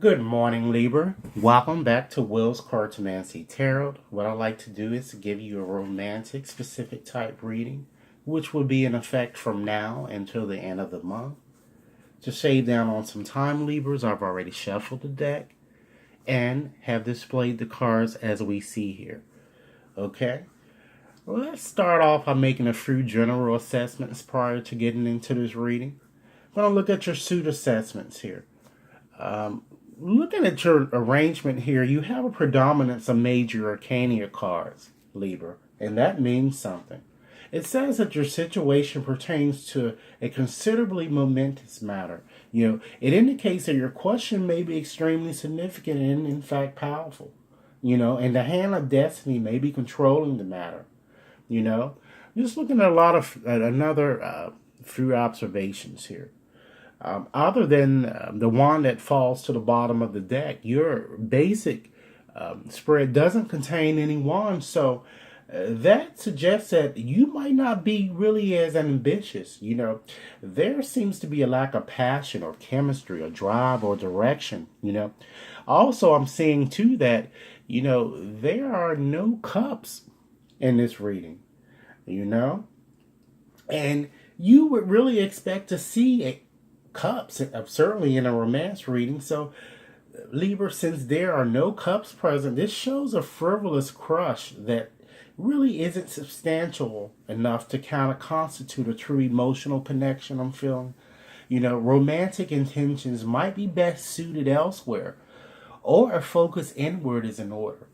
Good morning, Libra. Welcome back to Will's Cartomancy Tarot. What I like to do is to give you a romantic specific type reading, which will be in effect from now until the end of the month. To save down on some time, Libras, I've already shuffled the deck and have displayed the cards as we see here. Okay? Well, let's start off by making a few general assessments prior to getting into this reading. I'm going to look at your suit assessments here. Looking at your arrangement here, you have a predominance of major arcana cards, Libra, and that means something. It says that your situation pertains to a considerably momentous matter. It indicates that your question may be extremely significant and, in fact, powerful. And the hand of destiny may be controlling the matter. You know, just looking at another few observations here. Other than the one that falls to the bottom of the deck, your basic spread doesn't contain any wands. So that suggests that you might not be really as ambitious. There seems to be a lack of passion or chemistry or drive or direction. Also, I'm seeing too that, there are no cups in this reading, you know, and you would really expect to see cups, certainly in a romance reading. So, Libra, since there are no cups present, this shows a frivolous crush that really isn't substantial enough to kind of constitute a true emotional connection I'm feeling. Romantic intentions might be best suited elsewhere, or a focus inward is in order.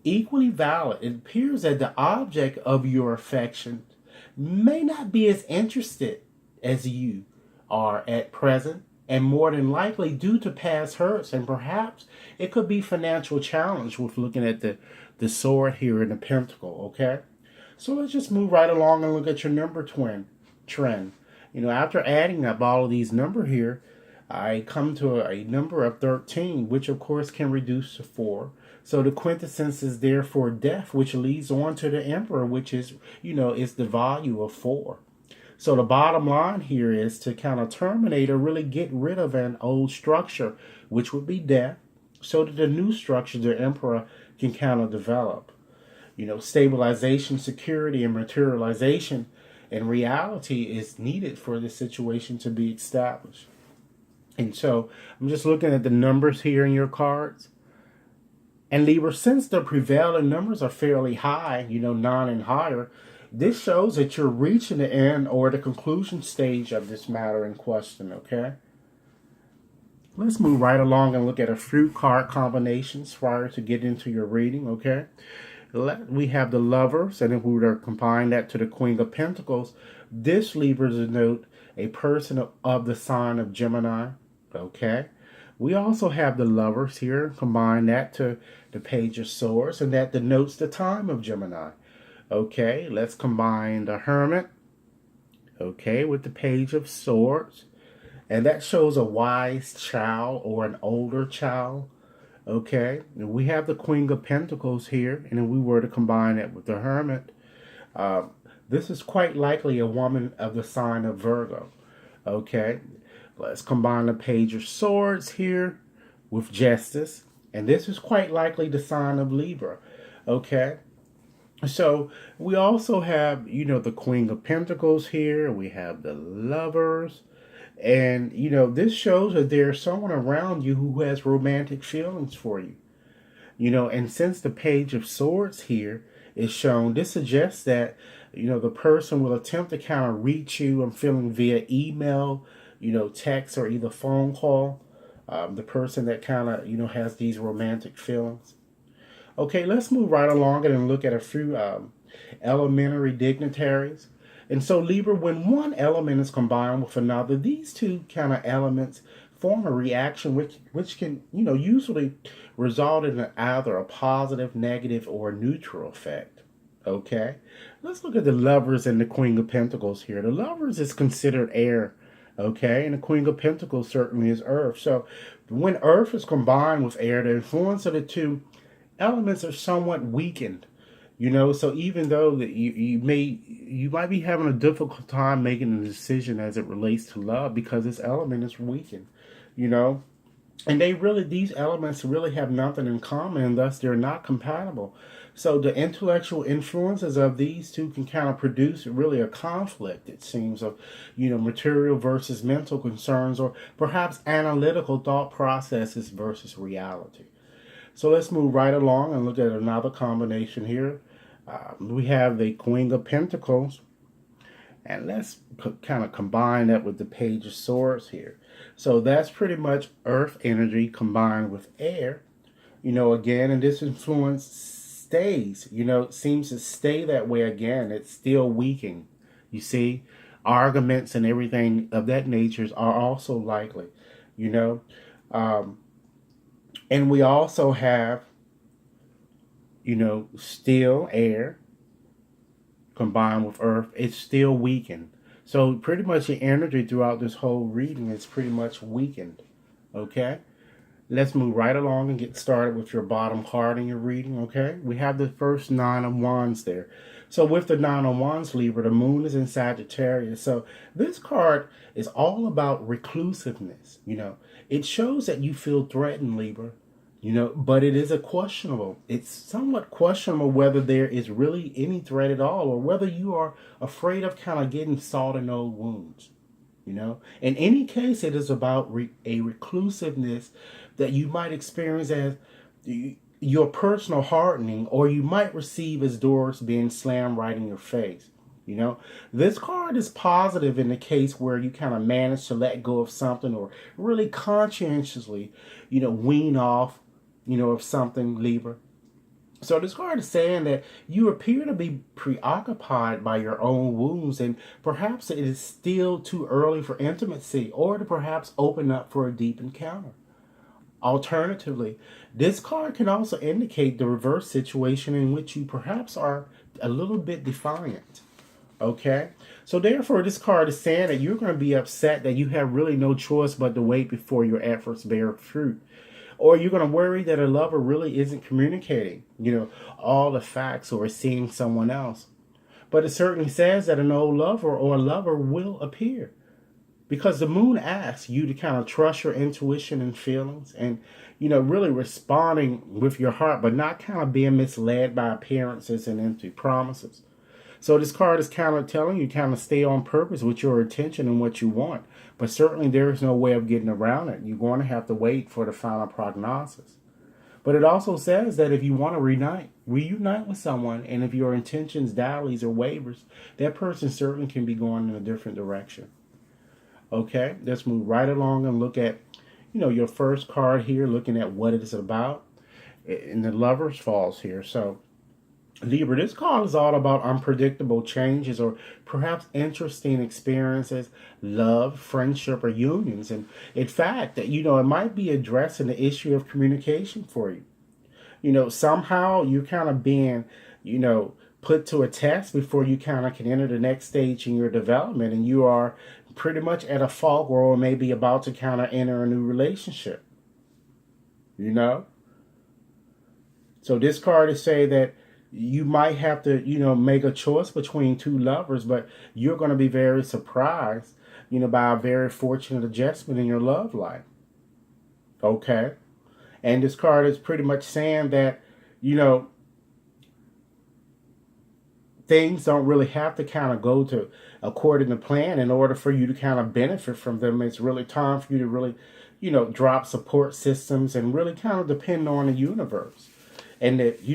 Equally valid, it appears that the object of your affection may not be as interested as you are at present, and more than likely due to past hurts, and perhaps it could be financial challenge with looking at the sword here in the pentacle. Okay, so let's just move right along and look at your number twin trend. After adding up all of these number here, I come to a number of 13, which of course can reduce to 4. So the quintessence is therefore death, which leads on to the emperor, which is the value of 4. So the bottom line here is to kind of terminate or really get rid of an old structure, which would be death, so that the new structure, the emperor, can kind of develop. Stabilization, security, and materialization and reality is needed for this situation to be established. And so I'm just looking at the numbers here in your cards. And Libra, since the prevailing numbers are fairly high, 9 and higher, this shows that you're reaching the end or the conclusion stage of this matter in question, okay? Let's move right along and look at a few card combinations prior to getting into your reading, okay? We have the Lovers, and if we were to combine that to the Queen of Pentacles, this Libra denote a person of the sign of Gemini, okay? We also have the Lovers here, combine that to the Page of Swords, and that denotes the time of Gemini. Okay, let's combine the Hermit, okay, with the Page of Swords. And that shows a wise child or an older child. Okay, and we have the Queen of Pentacles here, and if we were to combine it with the Hermit, this is quite likely a woman of the sign of Virgo. Okay, let's combine the Page of Swords here with Justice, and this is quite likely the sign of Libra. Okay, so we also have, the Queen of Pentacles here. We have the Lovers. And, this shows that there's someone around you who has romantic feelings for you. And since the Page of Swords here is shown, this suggests that, the person will attempt to kind of reach you, I'm feeling, via email, text, or either phone call. The person that kind of, has these romantic feelings. Okay, let's move right along and look at a few elementary dignitaries. And so, Libra, when one element is combined with another, these two kind of elements form a reaction which can, usually result in either a positive, negative, or neutral effect. Okay? Let's look at the Lovers and the Queen of Pentacles here. The Lovers is considered air, okay? And the Queen of Pentacles certainly is earth. So, when earth is combined with air, the influence of the two elements are somewhat weakened. So even though that you might be having a difficult time making a decision as it relates to love because this element is weakened. And these elements really have nothing in common, and thus they're not compatible. So the intellectual influences of these two can kind of produce really a conflict, it seems, of, material versus mental concerns, or perhaps analytical thought processes versus reality. So let's move right along and look at another combination here. We have the Queen of Pentacles, and let's kind of combine that with the Page of Swords here. So that's pretty much earth energy combined with air. Again, and this influence stays, seems to stay that way again. It's still weakening. You see, arguments and everything of that nature are also likely, you know. And we also have, still air combined with earth. It's still weakened. So pretty much the energy throughout this whole reading is pretty much weakened. Okay? Let's move right along and get started with your bottom card in your reading, okay? We have the first Nine of Wands there. So with the Nine of Wands, Libra, the moon is in Sagittarius. So this card is all about reclusiveness, It shows that you feel threatened, Libra, but it is it's somewhat questionable whether there is really any threat at all, or whether you are afraid of kind of getting salt in old wounds. In any case, it is about a reclusiveness that you might experience as your personal hardening, or you might receive as doors being slammed right in your face. This card is positive in the case where you kind of manage to let go of something, or really conscientiously, wean off, of something, Libra. So this card is saying that you appear to be preoccupied by your own wounds, and perhaps it is still too early for intimacy, or to perhaps open up for a deep encounter. Alternatively, this card can also indicate the reverse situation in which you perhaps are a little bit defiant. Okay? So therefore, this card is saying that you're going to be upset that you have really no choice but to wait before your efforts bear fruit. Or you're going to worry that a lover really isn't communicating, all the facts, or is seeing someone else. But it certainly says that an old lover or a lover will appear. Because the moon asks you to kind of trust your intuition and feelings, and, really responding with your heart, but not kind of being misled by appearances and empty promises. So this card is kind of telling you kind of stay on purpose with your intention and what you want. But certainly there is no way of getting around it. You're going to have to wait for the final prognosis. But it also says that if you want to reunite with someone, and if your intentions dallies or wavers, that person certainly can be going in a different direction. Okay, let's move right along and look at, your first card here, looking at what it is about. And the Lovers falls here. So Libra, this card is all about unpredictable changes, or perhaps interesting experiences, love, friendship, or unions. And in fact, that it might be addressing the issue of communication for you. Somehow you're kind of being, put to a test before you kind of can enter the next stage in your development, and you are pretty much at a fault, or maybe about to kind of enter a new relationship. So this card is saying that you might have to, make a choice between two lovers, but you're going to be very surprised, by a very fortunate adjustment in your love life. Okay? And this card is pretty much saying that, things don't really have to kind of go to according to plan in order for you to kind of benefit from them. It's really time for you to really, drop support systems and really kind of depend on the universe. And that,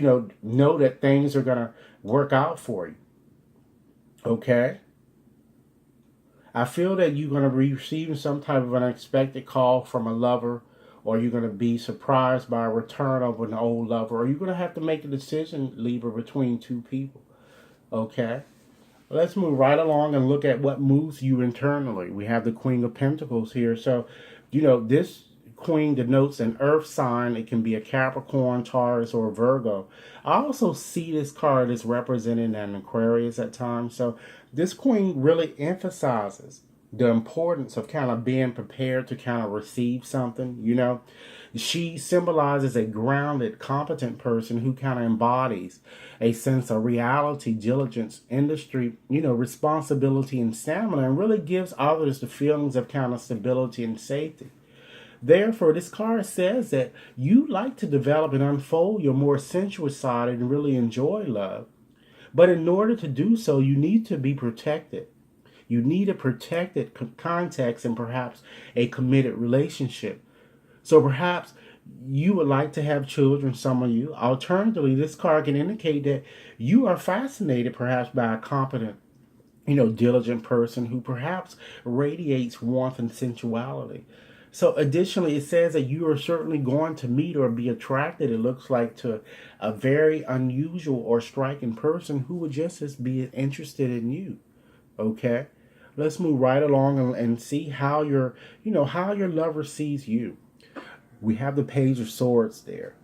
know that things are going to work out for you. Okay? I feel that you're going to be receiving some type of unexpected call from a lover, or you're going to be surprised by a return of an old lover, or you're going to have to make a decision, Libra, between two people. Okay? Let's move right along and look at what moves you internally. We have the Queen of Pentacles here. So, this Queen denotes an earth sign. It can be a Capricorn, Taurus, or Virgo. I also see this card as representing an Aquarius at times. So this Queen really emphasizes the importance of kind of being prepared to kind of receive something, She symbolizes a grounded, competent person who kind of embodies a sense of reality, diligence, industry, responsibility and stamina, and really gives others the feelings of kind of stability and safety. Therefore, this card says that you like to develop and unfold your more sensuous side and really enjoy love. But in order to do so, you need to be protected. You need a protected context and perhaps a committed relationship. So perhaps you would like to have children, some of you. Alternatively, this card can indicate that you are fascinated perhaps by a competent, diligent person who perhaps radiates warmth and sensuality. So additionally, it says that you are certainly going to meet or be attracted, it looks like, to a very unusual or striking person who would just as be interested in you. Okay? Let's move right along and see how how your lover sees you. We have the Page of Swords there.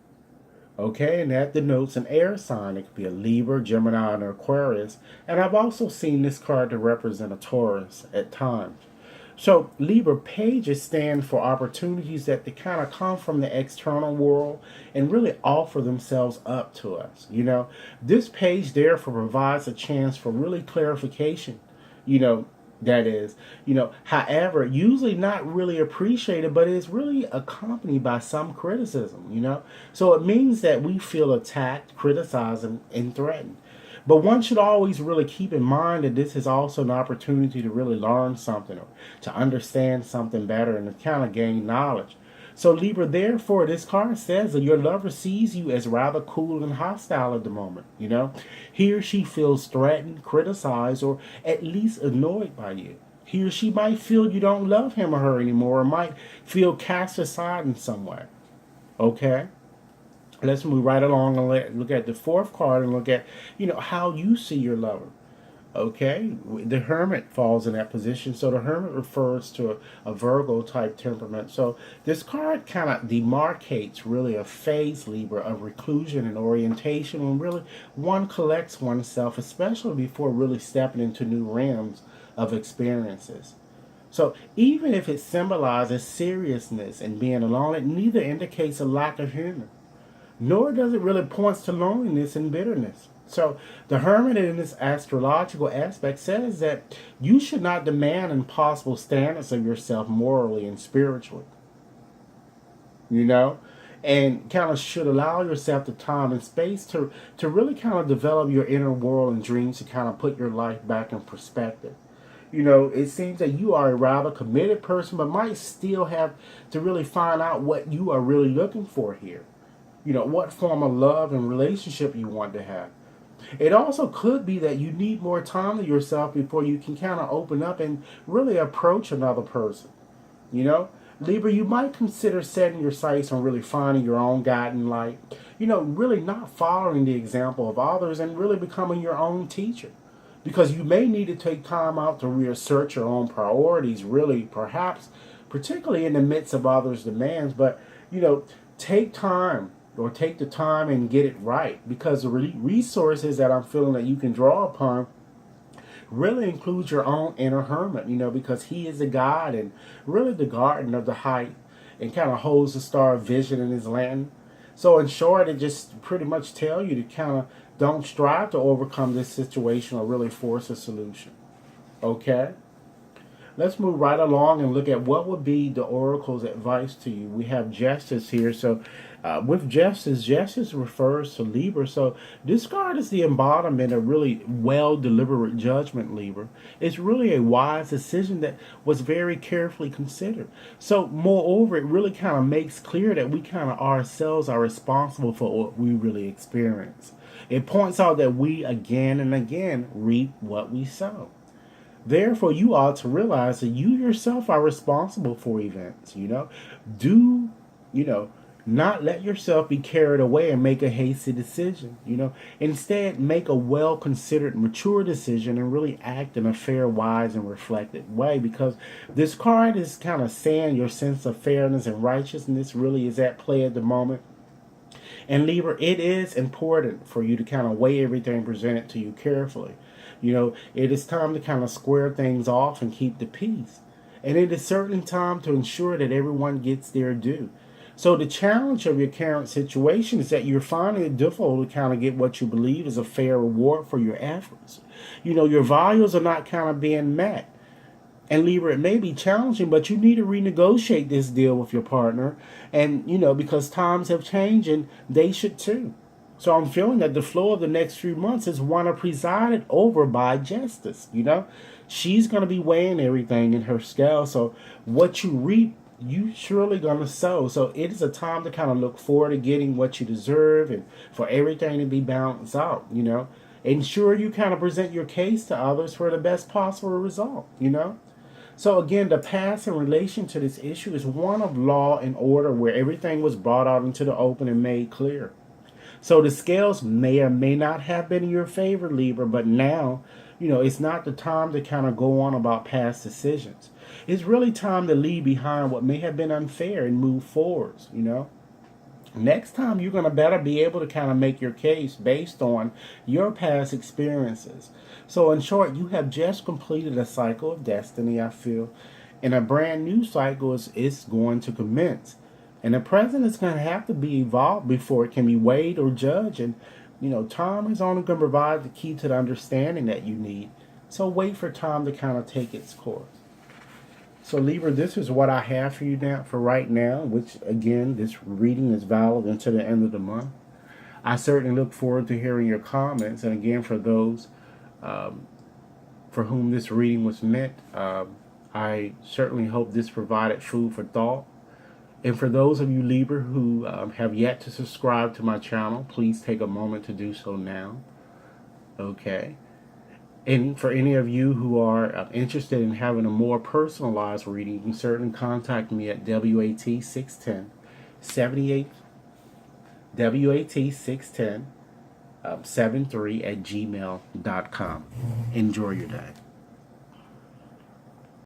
Okay, and that denotes an air sign. It could be a Libra, Gemini, and Aquarius. And I've also seen this card to represent a Taurus at times. So Libra pages stand for opportunities that they kind of come from the external world and really offer themselves up to us. This page therefore provides a chance for really clarification. That is, however, usually not really appreciated, but it is really accompanied by some criticism. So it means that we feel attacked, criticized, and threatened. But one should always really keep in mind that this is also an opportunity to really learn something or to understand something better and to kind of gain knowledge. So Libra, therefore, this card says that your lover sees you as rather cool and hostile at the moment. He or she feels threatened, criticized, or at least annoyed by you. He or she might feel you don't love him or her anymore, or might feel cast aside in some way. Okay? Let's move right along and look at the fourth card and look at, how you see your lover. Okay, the Hermit falls in that position. So the Hermit refers to a Virgo type temperament. So this card kind of demarcates really a phase, Libra, of reclusion and orientation when really one collects oneself, especially before really stepping into new realms of experiences. So even if it symbolizes seriousness and being alone, it neither indicates a lack of humor, nor does it really point to loneliness and bitterness. So the Hermit in this astrological aspect says that you should not demand impossible standards of yourself morally and spiritually. And kind of should allow yourself the time and space to really kind of develop your inner world and dreams to kind of put your life back in perspective. It seems that you are a rather committed person, but might still have to really find out what you are really looking for here. What form of love and relationship you want to have. It also could be that you need more time to yourself before you can kind of open up and really approach another person. Libra, you might consider setting your sights on really finding your own guiding light. Really not following the example of others and really becoming your own teacher. Because you may need to take time out to reassert your own priorities, really, perhaps, particularly in the midst of others' demands. But, take time. Or take the time and get it right, because the resources that I'm feeling that you can draw upon really includes your own inner hermit, because he is the God and really the garden of the height and kind of holds the star of vision in his lantern. So in short, it just pretty much tell you to kind of don't strive to overcome this situation or really force a solution. Okay? Let's move right along and look at what would be the oracle's advice to you. We have justice here. So with justice refers to Libra. So this card is the embodiment of really well deliberate judgment, Libra. It's really a wise decision that was very carefully considered. So moreover, it really kind of makes clear that we kind of ourselves are responsible for what we really experience. It points out that we again and again reap what we sow. Therefore, you ought to realize that you yourself are responsible for events. Do, not let yourself be carried away and make a hasty decision. Instead, make a well-considered, mature decision and really act in a fair, wise, and reflected way, because this card is kind of saying your sense of fairness and righteousness really is at play at the moment. And Libra, it is important for you to kind of weigh everything presented to you carefully. It is time to kind of square things off and keep the peace. And it is certainly time to ensure that everyone gets their due. So the challenge of your current situation is that you're finding it difficult to kind of get what you believe is a fair reward for your efforts. Your values are not kind of being met. And Libra, it may be challenging, but you need to renegotiate this deal with your partner. And, because times have changed and they should too. So I'm feeling that the flow of the next few months is one of presided over by justice. She's going to be weighing everything in her scale. So what you reap, you surely going to sow. So it is a time to kind of look forward to getting what you deserve and for everything to be balanced out. Ensure you kind of present your case to others for the best possible result. So again, the past in relation to this issue is one of law and order where everything was brought out into the open and made clear. So the scales may or may not have been in your favor, Libra, but now, it's not the time to kind of go on about past decisions. It's really time to leave behind what may have been unfair and move forwards. Next time, you're going to better be able to kind of make your case based on your past experiences. So, in short, you have just completed a cycle of destiny, I feel, and a brand new cycle is going to commence. And the present is going to have to be evolved before it can be weighed or judged. And, time is only going to provide the key to the understanding that you need. So, wait for time to kind of take its course. So Libra, this is what I have for you now, for right now, which again, this reading is valid until the end of the month. I certainly look forward to hearing your comments. And again, for those for whom this reading was meant, I certainly hope this provided food for thought. And for those of you Libra who have yet to subscribe to my channel, please take a moment to do so now. Okay. And for any of you who are interested in having a more personalized reading, you can certainly contact me at WAT610 78 WAT610 73 at gmail.com. Enjoy your day.